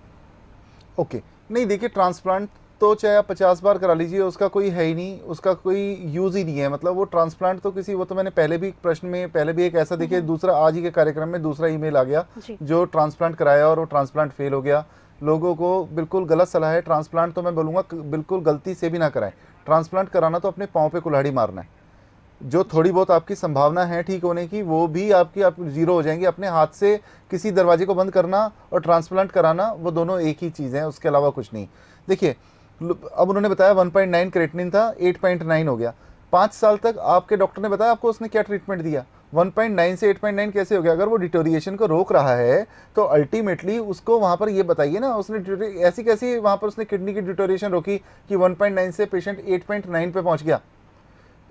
ओके, नहीं देखिए, ट्रांसप्लांट तो चाहे आप 50 बार करा लीजिए, उसका कोई है ही नहीं, उसका कोई यूज़ ही नहीं है। मतलब वो ट्रांसप्लांट तो किसी, वो तो मैंने पहले भी प्रश्न में पहले भी एक ऐसा देखिए, दूसरा आज ही के कार्यक्रम में दूसरा ईमेल आ गया जो ट्रांसप्लांट कराया और वो ट्रांसप्लांट फेल हो गया। लोगों को बिल्कुल गलत सलाह है। ट्रांसप्लांट तो मैं बोलूँगा बिल्कुल गलती से भी ना कराएं। ट्रांसप्लांट कराना तो अपने पाँव पे कुल्हाड़ी मारना है। जो थोड़ी बहुत आपकी संभावना है ठीक होने की, वो भी आपकी आप जीरो हो जाएंगी। अपने हाथ से किसी दरवाजे को बंद करना और ट्रांसप्लांट कराना, वो दोनों एक ही चीज़ हैं, उसके अलावा कुछ नहीं। देखिए, अब उन्होंने बताया 1.9 क्रेटिनिन था, 8.9 हो गया। 5 साल तक आपके डॉक्टर ने बताया आपको उसने क्या ट्रीटमेंट दिया? 1.9 से 8.9 कैसे हो गया? अगर वो डिटोरिएशन को रोक रहा है तो अल्टीमेटली उसको वहाँ पर ये बताइए ना, उसने ऐसी कैसी वहाँ पर उसने किडनी की डिटोरिएशन रोकी कि 1.9 से पेशेंट 8.9 पे पहुँच गया?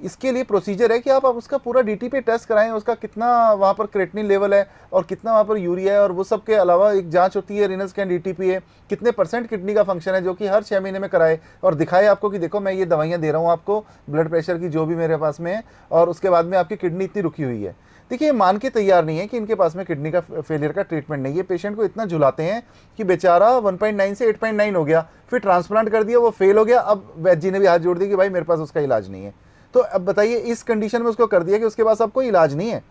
इसके लिए प्रोसीजर है कि आप उसका पूरा डीटी पे टेस्ट कराएं, उसका कितना वहाँ पर क्रेटिनिन लेवल है और कितना वहाँ पर यूरिया है, और वो सब के अलावा एक जांच होती है रीनल स्कैन डीटीपी है, कितने % किडनी का फंक्शन है, जो कि हर 6 महीने में कराए और दिखाए आपको कि देखो मैं ये दवाइयाँ दे रहा हूँ आपको ब्लड प्रेशर की जो भी मेरे पास में है, और उसके बाद में आपकी किडनी इतनी रुकी हुई है। देखिए ये मान के तैयार नहीं है कि इनके पास में किडनी का फेलियर का ट्रीटमेंट नहीं है। पेशेंट को इतना झुलाते हैं कि बेचारा 1.9 से 8.9 हो गया, फिर ट्रांसप्लांट कर दिया, वो फेल हो गया, अब वैद्य जी ने भी हाथ जोड़ दिया कि भाई मेरे पास उसका इलाज नहीं है। तो अब बताइए इस कंडीशन में उसको कर दिया कि उसके पास अब कोई इलाज नहीं है।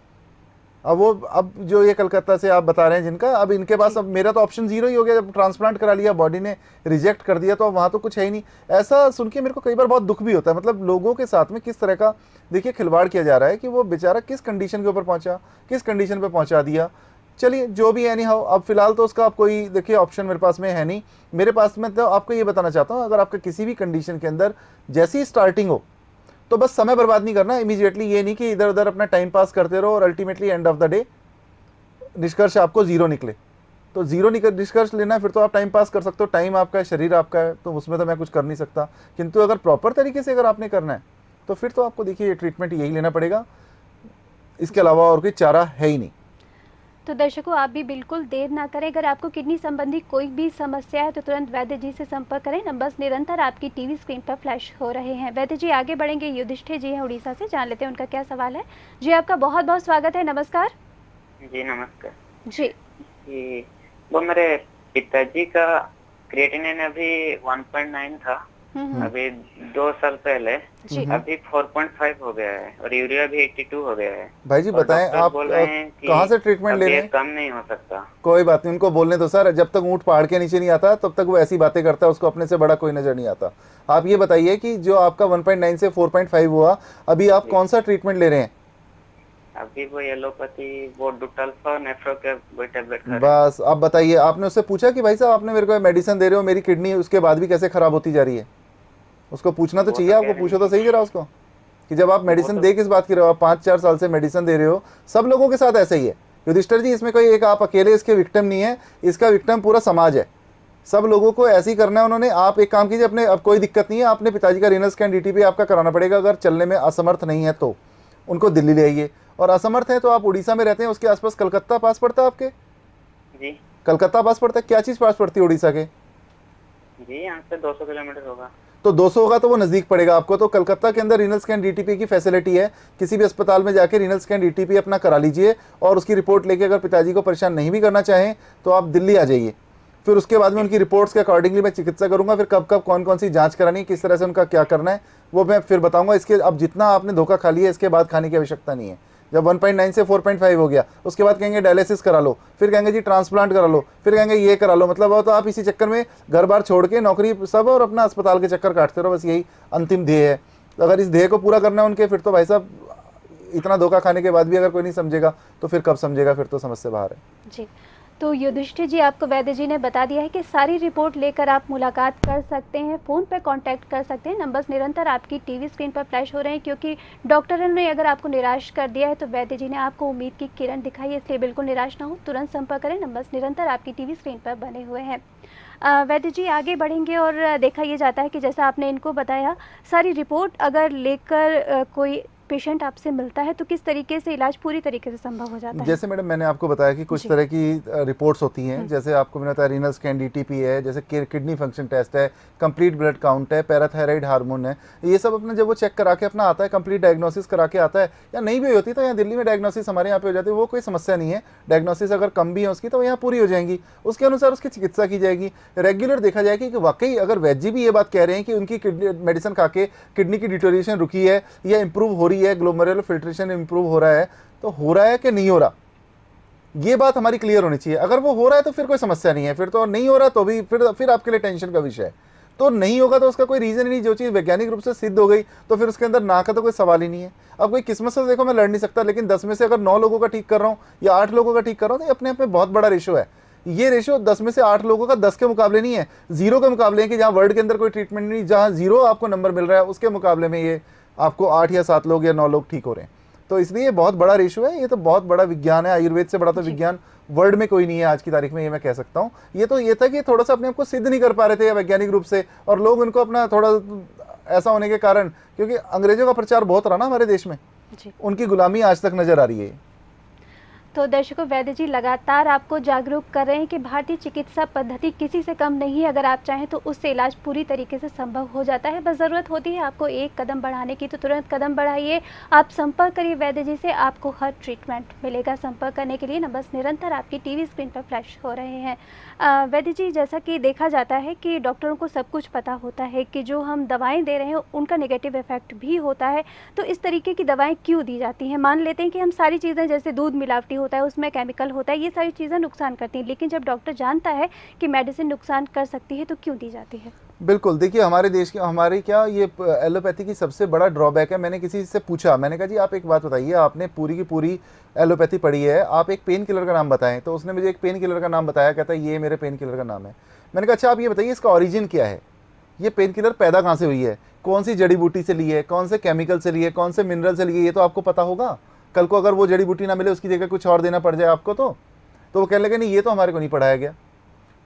अब जो ये कलकत्ता से आप बता रहे हैं जिनका, अब इनके पास अब मेरा तो ऑप्शन 0 ही हो गया। जब ट्रांसप्लांट करा लिया, बॉडी ने रिजेक्ट कर दिया, तो अब वहाँ तो कुछ है ही नहीं। ऐसा सुन के मेरे को कई बार बहुत दुख भी होता है, मतलब लोगों के साथ में किस तरह का देखिए खिलवाड़ किया जा रहा है कि वो बेचारा किस कंडीशन के ऊपर पहुँचा, किस कंडीशन पर पहुँचा दिया। चलिए जो भी एनी हाउ, अब फिलहाल तो उसका अब कोई देखिए ऑप्शन मेरे पास में है नहीं। मेरे पास में तो आपको ये बताना चाहता हूँ, अगर आपका किसी भी कंडीशन के अंदर जैसी स्टार्टिंग हो तो बस समय बर्बाद नहीं करना इमीडिएटली। ये नहीं कि इधर उधर अपना टाइम पास करते रहो और ultimately end of the day निष्कर्ष आपको 0 निकले। तो 0 निष्कर्ष लेना है, फिर तो आप टाइम पास कर सकते हो, टाइम आपका है, शरीर आपका है, तो उसमें तो मैं कुछ कर नहीं सकता। किंतु अगर प्रॉपर तरीके से अगर आपने करना है तो फिर तो आपको देखिए ये ट्रीटमेंट यही लेना पड़ेगा, इसके अलावा और कोई चारा है ही नहीं। तो दर्शकों आप भी बिल्कुल देर ना करें, अगर आपको किडनी संबंधी कोई भी समस्या है तो तुरंत वैद्य जी से संपर्क करें। नंबर्स निरंतर आपकी टीवी स्क्रीन पर फ्लैश हो रहे हैं। वैद्य जी आगे बढ़ेंगे, युधिष्ठिर जी हैं उड़ीसा से, जान लेते हैं उनका क्या सवाल है। जी आपका बहुत बहुत स्वागत है, नमस्कार। जी नमस्कार जी। वो मेरे पिताजी का क्रिएटिनिन अभी 1.9 था अभी 2 साल पहले, अभी 4.5 हो गया है और यूरिया भी 82 हो गया है। भाई जी बताएं आप कहाँ से ट्रीटमेंट ले रहे हैं? कम नहीं हो सकता। कोई बात नहीं, उनको बोलने दो सर, जब तक ऊँट पहाड़ के नीचे नहीं आता तब तक वो ऐसी बातें करता है, उसको अपने से बड़ा कोई नजर नहीं आता। आप ये बताइए कि जो आपका 1.9 से 4.5 हुआ, अभी आप कौन सा ट्रीटमेंट ले रहे हैं? अभी वो एलोपैथी, वो डुटल्फा नेफ्रो के वो टेबलेट खा रहे हैं। बस अब बताइए, आपने उससे पूछा कि भाई साहब आपने मेरे को मेडिसिन दे रहे हो, मेरी किडनी उसके बाद भी कैसे खराब होती जा रही है? उसको पूछना तो चाहिए आपको, पूछो तो सही जरा उसको कि जब आप मेडिसिन दे किस बात की रहे हो? आप 5-4 साल से मेडिसिन दे रहे हो, सब लोगों के साथ ऐसा ही है युधिष्ठिर जी। इसमें कोई एक आप अकेले इसके विक्टिम नहीं है, इसका विक्टिम पूरा समाज है। सब लोगों को ऐसे ही करना है उन्होंने। आप एक काम कीजिए, अपने अब कोई दिक्कत नहीं है, आपने पिताजी का रीनल स्कैन डीटीपी आपका कराना पड़ेगा। अगर चलने में असमर्थ नहीं है तो उनको दिल्ली ले आइए, और असमर्थ है तो आप उड़ीसा में रहते हैं, उसके आसपास कलकत्ता पास पड़ता है आपके? जी कलकत्ता पास पड़ता है। क्या चीज़ पास पड़ती है उड़ीसा के? जी यहाँ से 200 किलोमीटर होगा। तो 200 होगा तो वो नज़दीक पड़ेगा आपको। तो कलकत्ता के अंदर रीनल स्कैन डीटीपी की फैसिलिटी है, किसी भी अस्पताल में जाके रीनल स्कैन डीटीपी अपना करा लीजिए, और उसकी रिपोर्ट लेके अगर पिताजी को परेशान नहीं भी करना चाहें तो आप दिल्ली आ जाइए। फिर उसके बाद में उनकी रिपोर्ट्स के अकॉर्डिंगली मैं चिकित्सा करूंगा। फिर कब कब कौन कौन सी जांच करानी है, किस तरह से उनका क्या करना है, वो मैं फिर बताऊंगा। इसके अब जितना आपने धोखा खा लिया, इसके बाद खाने की आवश्यकता नहीं है। जब 1.9 से 4.5 हो गया, उसके बाद कहेंगे डायलिसिस करा लो, फिर कहेंगे जी ट्रांसप्लांट करा लो, फिर कहेंगे ये करा लो। मतलब वो तो आप इसी चक्कर में घर बार छोड़ के नौकरी सब और अपना अस्पताल के चक्कर काटते रहो, बस यही अंतिम ध्येय है। अगर इस ध्येय को पूरा करना है उनके, फिर तो भाई साहब इतना धोखा खाने के बाद भी अगर कोई नहीं समझेगा तो फिर कब समझेगा? फिर तो समझ से बाहर है जी। तो युधिष्ठिर जी आपको वैद्य जी ने बता दिया है कि सारी रिपोर्ट लेकर आप मुलाकात कर सकते हैं, फ़ोन पर कांटेक्ट कर सकते हैं। नंबर्स निरंतर आपकी टीवी स्क्रीन पर फ्लैश हो रहे हैं, क्योंकि डॉक्टरों ने अगर आपको निराश कर दिया है तो वैद्य जी ने आपको उम्मीद की किरण दिखाई है, इसलिए बिल्कुल निराश ना हो, तुरंत संपर्क करें। नंबर्स निरंतर आपकी टीवी स्क्रीन पर बने हुए हैं। वैद्य जी आगे बढ़ेंगे, और देखा ये जाता है कि जैसा आपने इनको बताया, सारी रिपोर्ट अगर लेकर कोई पेशेंट आपसे मिलता है तो किस तरीके से इलाज पूरी तरीके से संभव हो जाता है? जैसे मैडम मैंने आपको बताया कि कुछ तरह की रिपोर्ट्स होती हैं, जैसे आपको मैंने बताया रीनल स्कैन डीटीपी है, जैसे किडनी फंक्शन टेस्ट है, कंप्लीट ब्लड काउंट है, पैराथायराइड हार्मोन है, ये सब अपना जब वो चेक करा के अपना आता है, कंप्लीट डायग्नोसिस करा के आता है, या नहीं भी होती तो यहाँ दिल्ली में डायग्नोसिस हमारे यहाँ पे हो जाती है, वो कोई समस्या नहीं है। डायग्नोसिस अगर कम भी है उसकी तो यहाँ पूरी हो जाएंगी, उसके अनुसार उसकी चिकित्सा की जाएगी। रेगुलर देखा जाएगी कि वाकई अगर वैद्य जी भी ये बात कह रहे हैं कि उनकी मेडिसिन खा के किडनी की डिटोरिएशन रुकी है या इंप्रूव हो रही है, ग्लोमेरुलर फिल्ट्रेशन इंप्रूव हो रहा है, तो हो रहा है कि नहीं हो रहा, ये बात हमारी क्लियर होनी चाहिए। अगर वो हो रहा है तो फिर कोई समस्या नहीं है, फिर तो नहीं हो रहा तो भी फिर आपके लिए टेंशन का विषय है। तो नहीं होगा तो उसका कोई रीजन ही नहीं, जो चीज़ वैज्ञानिक रूप से सिद्ध हो गई तो फिर उसके अंदर ना का तो कोई सवाल ही नहीं है। अब कोई किस्मत से देखो मैं लड़ नहीं सकता, लेकिन 10 में से अगर 9 लोगों का ठीक कर रहा हूँ या 8 लोगों का ठीक कर रहा हूँ तो अपने आप में बहुत बड़ा रेशो है। ये रेशो 10 में से 8 लोगों का 10 के मुकाबले नहीं है, 0 के मुकाबले है कि जहाँ वर्ल्ड के अंदर कोई ट्रीटमेंट नहीं, जहाँ 0 आपको नंबर मिल रहा है उसके मुकाबले में ये आपको 8 या 7 लोग या 9 लोग ठीक हो रहे हैं। तो इसलिए ये बहुत बड़ा रेशो है, ये तो बहुत बड़ा विज्ञान है। आयुर्वेद से बड़ा तो विज्ञान वर्ल्ड में कोई नहीं है आज की तारीख में, ये मैं कह सकता हूँ। ये तो ये था कि थोड़ा सा अपने आप को सिद्ध नहीं कर पा रहे थे वैज्ञानिक रूप से, और लोग उनको अपना थोड़ा ऐसा होने के कारण, क्योंकि अंग्रेजों का प्रचार बहुत रहा ना हमारे देश में, उनकी गुलामी आज तक नजर आ रही है। तो दर्शकों, वैद्य जी लगातार आपको जागरूक कर रहे हैं कि भारतीय चिकित्सा पद्धति किसी से कम नहीं है। अगर आप चाहें तो उससे इलाज पूरी तरीके से संभव हो जाता है। बस ज़रूरत होती है आपको एक कदम बढ़ाने की, तो तुरंत कदम बढ़ाइए। आप संपर्क करिए वैद्य जी से, आपको हर ट्रीटमेंट मिलेगा। संपर्क करने के लिए नंबर्स निरंतर आपकी टीवी स्क्रीन पर फ्लैश हो रहे हैं। वैद्य जी, जैसा कि देखा जाता है कि डॉक्टरों को सब कुछ पता होता है कि जो हम दवाएँ दे रहे हैं उनका नेगेटिव इफेक्ट भी होता है, तो इस तरीके की दवाएँ क्यों दी जाती हैं? मान लेते हैं कि हम सारी चीज़ें, जैसे दूध मिलावटी होता है, उसमें केमिकल होता है, ये सारी चीज़ें नुकसान करती हैं, लेकिन जब डॉक्टर जानता है कि मेडिसिन नुकसान कर सकती है तो क्यों दी जाती है? बिल्कुल, देखिए हमारे देश की, हमारी क्या ये एलोपैथी की सबसे बड़ा ड्रॉबैक है। मैंने किसी से पूछा, मैंने कहा जी आप एक बात बताइए, आपने पूरी की पूरी एलोपैथी पढ़ी है, आप एक पेन किलर का नाम बताएं। तो उसने मुझे एक पेन किलर का नाम बताया, कहता है ये मेरे पेन किलर का नाम है। मैंने कहा अच्छा आप ये बताइए इसका ओरिजिन क्या है, ये पेन किलर पैदा कहाँ से हुई है, कौन सी जड़ी बूटी से ली है, कौन से केमिकल से ली है, कौन से मिनरल से ली है, ये तो आपको पता होगा। कल को अगर वो जड़ी बूटी ना मिले, उसकी जगह कुछ और देना पड़ जाए आपको, तो वो कहने लगे नहीं ये तो हमारे को नहीं पढ़ाया गया।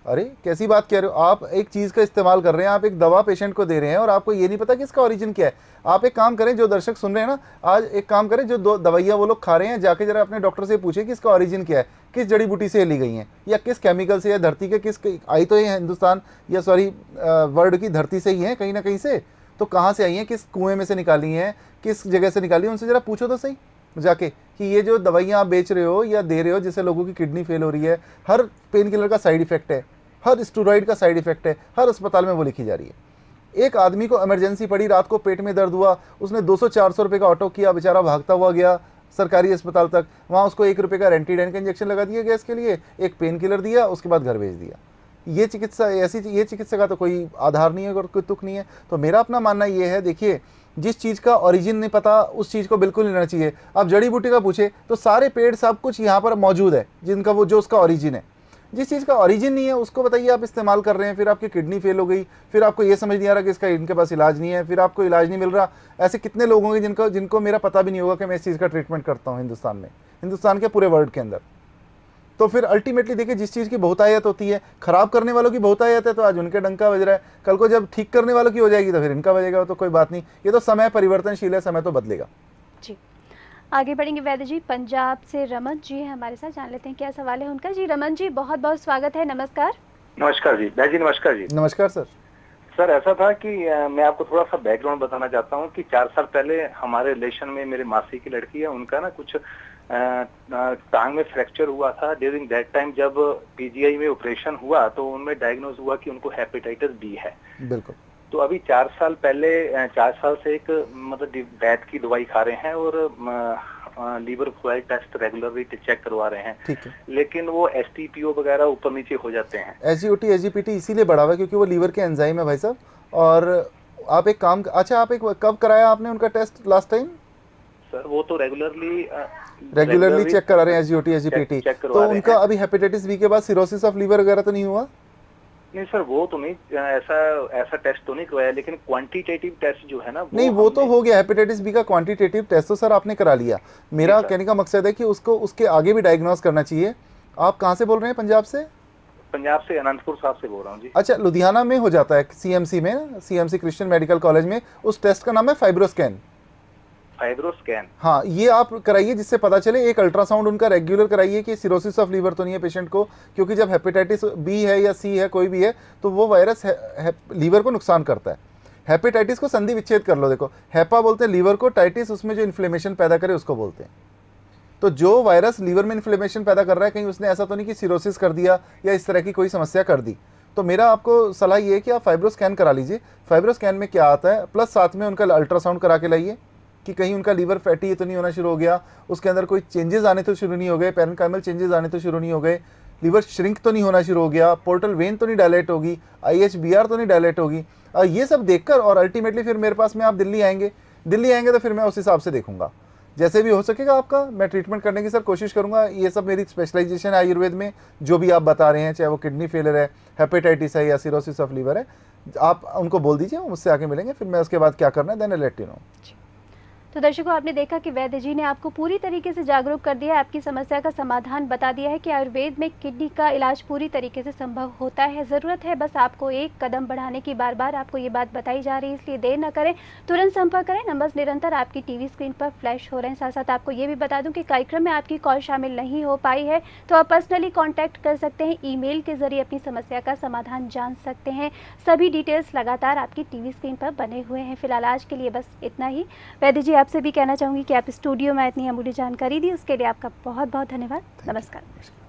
अरे कैसी बात कह रहे हो आप, एक चीज़ का इस्तेमाल कर रहे हैं, आप एक दवा पेशेंट को दे रहे हैं और आपको ये नहीं पता कि इसका ओरिजिन क्या है। आप एक काम करें, जो दर्शक सुन रहे हैं ना, आज एक काम करें, जो दो दवाइयाँ वो लोग खा रहे हैं, जाके जरा अपने डॉक्टर से पूछे कि इसका ओरिजिन क्या है, किस जड़ी बूटी से ली गई हैं, या किस केमिकल से, या धरती के किस, आई तो ये हिंदुस्तान या सॉरी वर्ल्ड की धरती से ही है कहीं ना कहीं से, तो कहाँ से आई हैं, किस कुएँ में से निकाली हैं, किस जगह से निकाली है, उनसे ज़रा पूछो तो सही जाके कि ये जो दवाइयाँ आप बेच रहे हो या दे रहे हो, जिससे लोगों की किडनी फेल हो रही है, हर पेन किलर का साइड इफेक्ट है, हर स्टेरॉइड का साइड इफेक्ट है, हर अस्पताल में वो लिखी जा रही है। एक आदमी को इमरजेंसी पड़ी, रात को पेट में दर्द हुआ, उसने 200-400 रुपये का ऑटो किया, बेचारा भागता हुआ गया सरकारी अस्पताल तक, वहाँ उसको 1 रुपये का रेंटीडाइन का इंजेक्शन लगा दिया गैस के लिए, एक पेन किलर दिया, उसके बाद घर भेज दिया। ये चिकित्सा, ये चिकित्सा का तो कोई आधार नहीं है और कोई तुक नहीं है। तो मेरा अपना मानना ये है, देखिए जिस चीज़ का ओरिजिन नहीं पता उस चीज़ को बिल्कुल नहीं लेना चाहिए। आप जड़ी बूटी का पूछे तो सारे पेड़ सब कुछ यहाँ पर मौजूद है जिनका वो जो उसका ओरिजिन है। जिस चीज़ का ओरिजिन नहीं है उसको बताइए आप इस्तेमाल कर रहे हैं, फिर आपकी किडनी फेल हो गई, फिर आपको ये समझ नहीं आ रहा कि इसका इनके पास इलाज नहीं है, फिर आपको इलाज नहीं मिल रहा। ऐसे कितने लोग होंगे जिनको मेरा पता भी नहीं होगा कि मैं इस चीज़ का ट्रीटमेंट करता हूँ हिंदुस्तान में, हिंदुस्तान के पूरे वर्ल्ड के अंदर। तो फिर अल्टीमेटली देखिए, जिस चीज़ की बहुतायत होती है, खराब करने वालों की बहुतायत है, तो आज उनके डंका बज रहा है, कल को जब ठीक करने वालों की हो जाएगी तो फिर इनका बजेगा। तो कोई बात नहीं, ये तो समय परिवर्तनशील है, समय तो बदलेगा। जी, आगे बढ़ेंगे वैद्य जी। पंजाब से रमन जी हैं हमारे साथ, जान लेते हैं क्या सवाल है उनका। जी रमन जी, बहुत बहुत स्वागत है, नमस्कार। नमस्कार जी वैद्य जी, नमस्कार जी। नमस्कार सर। सर ऐसा था कि मैं आपको थोड़ा सा बैकग्राउंड बताना चाहता हूँ कि 4 साल पहले हमारे रिलेशन में मेरे मासी की लड़की है, उनका ना कुछ टांग में फ्रैक्चर हुआ था। ड्यूरिंग दैट टाइम जब पीजीआई में ऑपरेशन हुआ तो उनमें डायग्नोज हुआ कि उनको हेपेटाइटिस बी है। बिल्कुल। तो अभी 4 साल पहले 4 साल से एक मतलब वैद की दवाई खा रहे हैं और liver fluid test regularly check करवा रहे हैं। ठीक है। लेकिन वो एसटीपीओ वगैरह ऊपर नीचे हो जाते हैं। एसजीओटी एसजीपीटी इसीलिए बढ़ा हुआ है क्योंकि वो लीवर के एंजाइम है भाई साहब। और आप एक काम, अच्छा आप एक कब कराया आपने उनका टेस्ट लास्ट टाइम? सर वो तो रेगुलरली चेक करा रहे हैं एसजीओटी एसजीपीटी। तो उनका अभी हेपेटाइटिस बी के बाद सिरोसिस ऑफ लीवर वगैरह तो नहीं हुआ? नहीं सर, वो तो नहीं, ऐसा टेस्ट तो नहीं करवाया, लेकिन क्वांटिटेटिव टेस्ट जो है ना नहीं वो तो हो गया। हेपेटाइटिस बी का क्वांटिटेटिव टेस्ट तो सर आपने करा लिया। मेरा कहने का मकसद है कि उसको उसके आगे भी डायग्नोस करना चाहिए। आप कहाँ से बोल रहे हैं? पंजाब से? पंजाब से अनंतपुर साहब से बोल रहा हूँ जी। अच्छा, लुधियाना में हो जाता है सीएमसी में, सीएमसी क्रिश्चियन मेडिकल कॉलेज में। उस टेस्ट का नाम है फाइब्रोस्कैन। फाइब्रोस्कैन, हाँ, ये आप कराइए जिससे पता चले। एक अल्ट्रासाउंड उनका रेगुलर कराइए कि सिरोसिस ऑफ लीवर तो नहीं है पेशेंट को, क्योंकि जब हेपेटाइटिस बी है या सी है कोई भी है तो वो वायरस लीवर को नुकसान करता है। हेपेटाइटिस को संधि विच्छेद कर लो, देखो हेपा बोलते हैं लीवर को, टाइटिस उसमें जो इन्फ्लेमेशन पैदा करे उसको बोलते हैं। तो जो वायरस लीवर में इन्फ्लेमेशन पैदा कर रहा है, कहीं उसने ऐसा तो नहीं कि सिरोसिस कर दिया या इस तरह की कोई समस्या कर दी। तो मेरा आपको सलाह ये है कि आप फाइब्रोस्कैन करा लीजिए। फाइब्रोस्कैन में क्या आता है, प्लस साथ में उनका अल्ट्रासाउंड करा के लाइए कि कहीं उनका लीवर फैटी तो नहीं होना शुरू हो गया, उसके अंदर कोई चेंजेस आने तो शुरू नहीं हो गए, पैरेन्काइमल चेंजेस आने तो शुरू नहीं हो गए, लीवर श्रिंक तो नहीं होना शुरू हो गया, पोर्टल वेन तो नहीं डायलेट होगी, IHBR तो नहीं डायलेट होगी। ये सब देखकर और अल्टीमेटली फिर मेरे पास में आप दिल्ली आएंगे तो फिर मैं उस हिसाब से देखूंगा। जैसे भी हो सकेगा आपका मैं ट्रीटमेंट करने की सर कोशिश करूंगा। ये सब मेरी स्पेशलाइजेशन है आयुर्वेद में, जो भी आप बता रहे हैं, चाहे वो किडनी फेलियर है, हेपेटाइटिस है या सिरोसिस ऑफ लीवर है, आप उनको बोल दीजिए, मुझसे आके मिलेंगे, फिर मैं उसके बाद क्या करना है then I let you know. तो दर्शकों, आपने देखा कि वैद्य जी ने आपको पूरी तरीके से जागरूक कर दिया है, आपकी समस्या का समाधान बता दिया है कि आयुर्वेद में किडनी का इलाज पूरी तरीके से संभव होता है। ज़रूरत है बस आपको एक कदम बढ़ाने की। बार बार आपको ये बात बताई जा रही है, इसलिए देर न करें, तुरंत संपर्क करें। नंबर्स निरंतर आपकी टीवी स्क्रीन पर फ्लैश हो रहे हैं। साथ साथ आपको ये भी बता दूं कि कार्यक्रम में आपकी कॉल शामिल नहीं हो पाई है तो आप पर्सनली कॉन्टैक्ट कर सकते हैं, ईमेल के जरिए अपनी समस्या का समाधान जान सकते हैं। सभी डिटेल्स लगातार आपकी टीवी स्क्रीन पर बने हुए हैं। फिलहाल आज के लिए बस इतना ही। वैद्य जी, आपसे भी कहना चाहूँगी कि आप स्टूडियो में इतनी अमूल्य जानकारी दी, उसके लिए आपका बहुत बहुत धन्यवाद। नमस्कार।